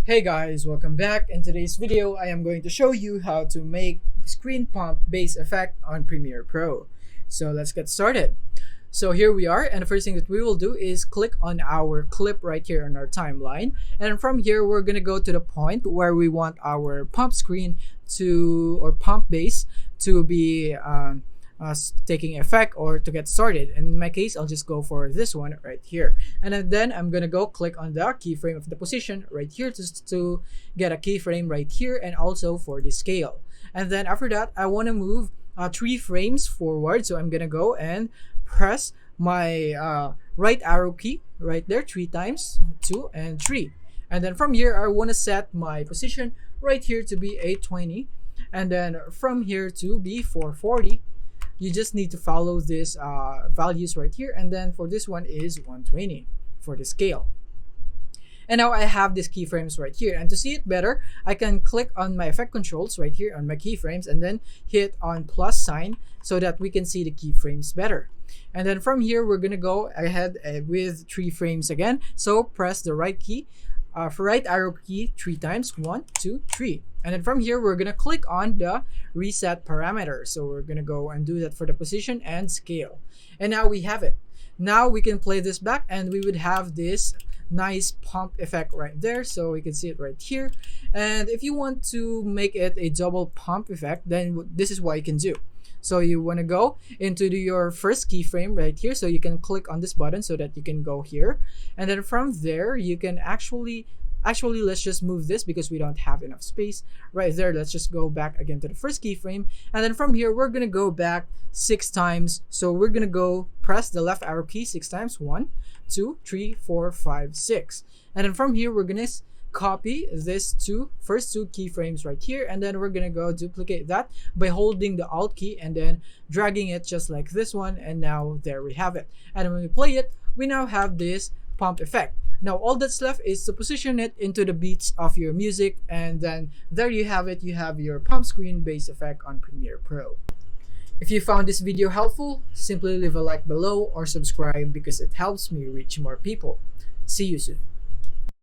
Hey guys, welcome back. In today's video, I am going to show you how to make screen pump bass effect on Premiere Pro. So let's get started. So here we are, and the first thing that we will do is click on our clip right here on our timeline. And from here, we're gonna go to the point where we want our pump screen or pump bass to be taking effect or to get started. In my case, I'll just go for this one right here, and then I'm gonna go click on the keyframe of the position right here to get a keyframe right here, and also for the scale. And then after that, I want to move 3 frames forward, so I'm gonna go and press my right arrow key right there 3 times, 2 and 3. And then from here, I want to set my position right here to be 820, and then from here to be 440. You just need to follow these values right here, and then for this one is 120 for the scale. And now I have these keyframes right here, and to see it better, I can click on my effect controls right here on my keyframes and then hit on plus sign so that we can see the keyframes better. And then from here, we're gonna go ahead with 3 frames again. So press the right key, right arrow key 3 times, 1, 2, 3. And then from here, we're gonna click on the reset parameter. So we're gonna go and do that for the position and scale. And now we have it. Now we can play this back, and we would have this nice pump effect right there. So we can see it right here. And if you want to make it a double pump effect, then this is what you can do. So you want to go into your first keyframe right here, so you can click on this button so that you can go here, and then from there you can actually let's just move this because we don't have enough space right there. Let's just go back again to the first keyframe, and then from here we're gonna go back 6 times. So we're gonna go press the left arrow key 6 times, 1, 2, 3, 4, 5, 6, and then from here we're gonna copy this first two keyframes right here, and then we're gonna go duplicate that by holding the Alt key and then dragging it just like this one, and now there we have it. And when we play it, we now have this pump effect. Now all that's left is to position it into the beats of your music, and then there you have it. You have your pump screen bass effect on Premiere Pro. If you found this video helpful, simply leave a like below or subscribe because it helps me reach more people. See you soon.